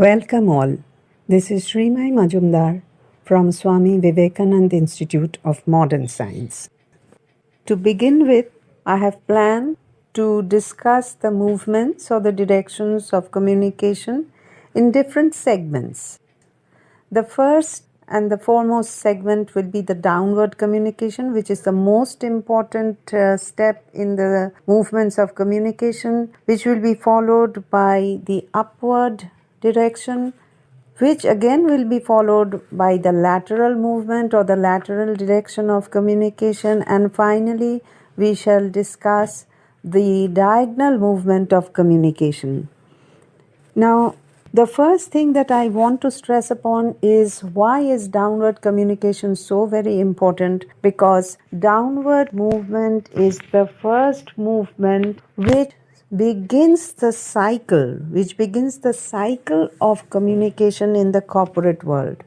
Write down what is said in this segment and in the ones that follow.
Welcome all. This is Srimai Majumdar from Swami Vivekanand Institute of Modern Science. To begin with, I have planned to discuss the movements or the directions of communication in different segments. The first and the foremost segment will be the downward communication, which is the most important step in the movements of communication, which will be followed by the upward direction, which again will be followed by the lateral movement or the lateral direction of communication, and finally we shall discuss the diagonal movement of communication. Now, the first thing that I want to stress upon is why is downward communication so very important? Because downward movement is the first movement which begins the cycle of communication in the corporate world.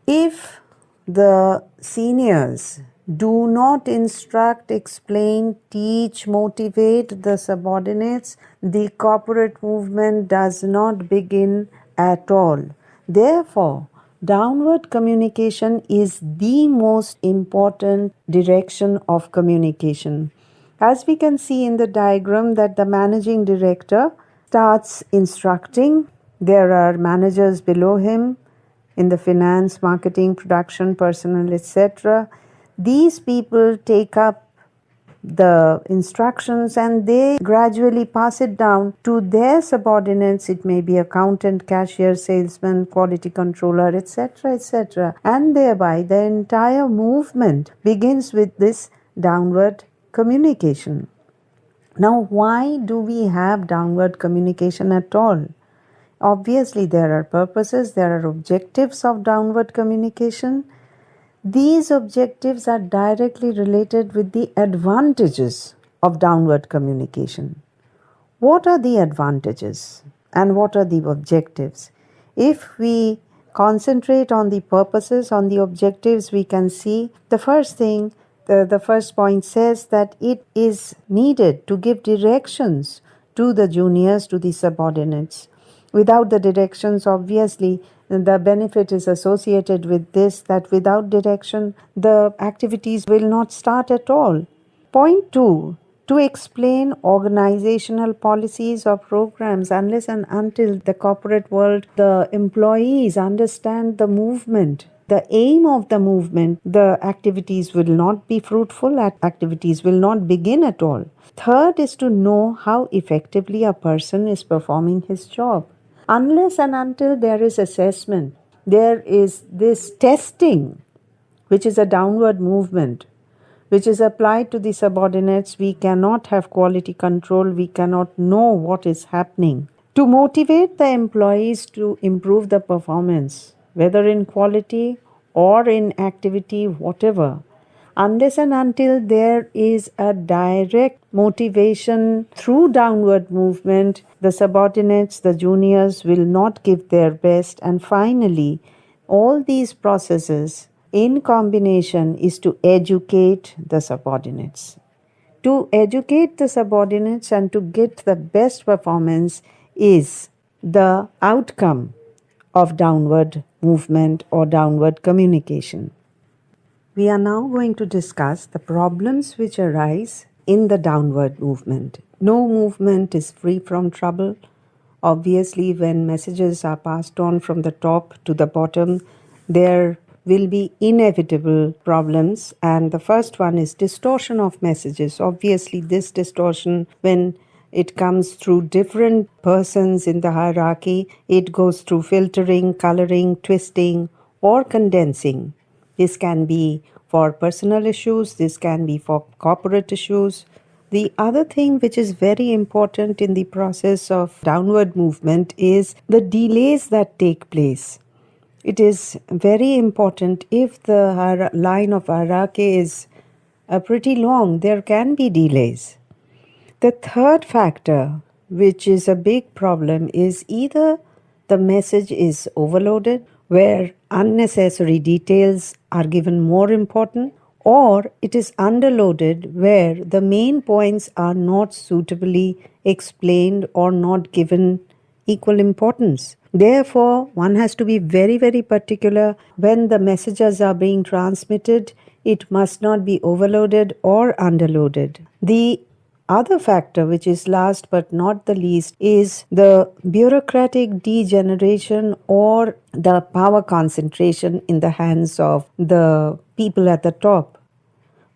If the seniors do not instruct, explain, teach, motivate the subordinates, the corporate movement does not begin at all. Therefore, downward communication is the most important direction of communication. As we can see in the diagram that the managing director starts instructing, there are managers below him in the finance, marketing, production, personnel, etc. These people take up the instructions and they gradually pass it down to their subordinates. It may be accountant, cashier, salesman, quality controller, etc., etc. And thereby the entire movement begins with this downward communication. Now, why do we have downward communication at all? Obviously, there are purposes, there are objectives of downward communication. These objectives are directly related with the advantages of downward communication. What are the advantages and what are the objectives? If we concentrate on the purposes, on the objectives, we can see the first thing, the first point says that it is needed to give directions to the juniors, to the subordinates. Without the directions, obviously, the benefit is associated with this, that without direction, the activities will not start at all. Point 2, to explain organizational policies or programs unless and until the corporate world, the employees understand the movement, the aim of the movement, the activities will not be fruitful, activities will not begin at all. Third is to know how effectively a person is performing his job. Unless and until there is assessment, there is this testing, which is a downward movement, which is applied to the subordinates, we cannot have quality control, we cannot know what is happening. To motivate the employees to improve the performance, whether in quality or in activity, whatever, unless and until there is a direct motivation through downward movement, the subordinates, the juniors will not give their best. And finally, all these processes in combination is to educate the subordinates. To educate the subordinates and to get the best performance is the outcome of downward movement or downward communication. We are now going to discuss the problems which arise in the downward movement. No movement is free from trouble. Obviously, when messages are passed on from the top to the bottom, there will be inevitable problems, and the first one is distortion of messages. Obviously, this distortion, when it comes through different persons in the hierarchy, it goes through filtering, coloring, twisting, or condensing. This can be for personal issues, this can be for corporate issues. The other thing which is very important in the process of downward movement is the delays that take place. It is very important if the line of hierarchy is pretty long, there can be delays. The third factor, which is a big problem, is either the message is overloaded, where unnecessary details are given more important, or it is underloaded, where the main points are not suitably explained or not given equal importance. Therefore, one has to be very, very particular when the messages are being transmitted. It must not be overloaded or underloaded. The other factor, which is last but not the least, is the bureaucratic degeneration or the power concentration in the hands of the people at the top.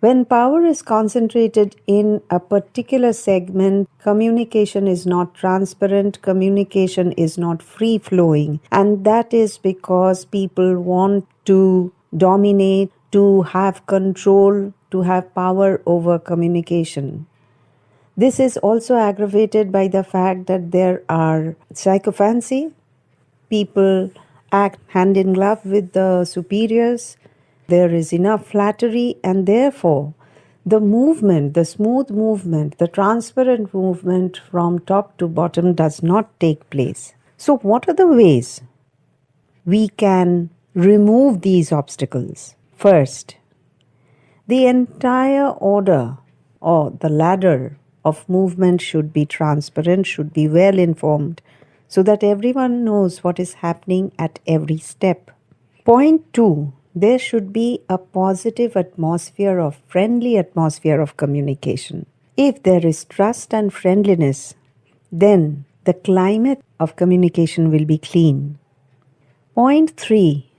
When power is concentrated in a particular segment, communication is not transparent, communication is not free flowing, and that is because people want to dominate, to have control, to have power over communication. This is also aggravated by the fact that there are sycophancy. People act hand in glove with the superiors. There is enough flattery, and therefore, the movement, the smooth movement, the transparent movement from top to bottom does not take place. So, what are the ways we can remove these obstacles? First, the entire order or the ladder of movement should be transparent, should be well informed, so that everyone knows what is happening at every step. Point 2, there should be a positive atmosphere of friendly atmosphere of communication. If there is trust and friendliness, then the climate of communication will be clean. Point 3,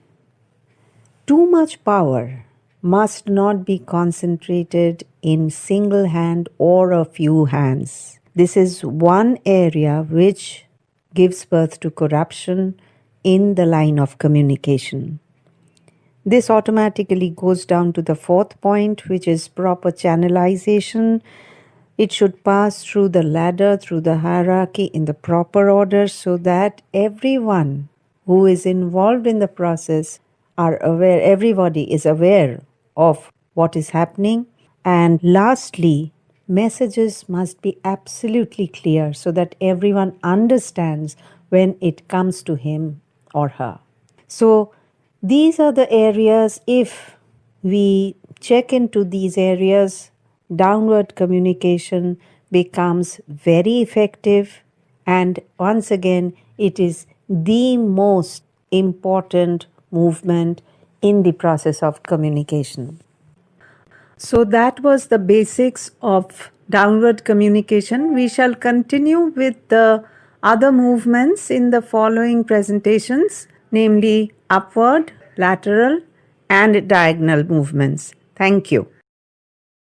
too much power must not be concentrated in single hand or a few hands. This is one area which gives birth to corruption in the line of communication. This automatically goes down to the fourth point, which is proper channelization. It should pass through the ladder, through the hierarchy in the proper order, so that everyone who is involved in the process are aware, everybody is aware of what is happening. And lastly, messages must be absolutely clear so that everyone understands when it comes to him or her. So these are the areas. If we check into these areas, downward communication becomes very effective, and once again, it is the most important movement in the process of communication. So that was the basics of downward communication. We shall continue with the other movements in the following presentations, namely upward, lateral, and diagonal movements. Thank you.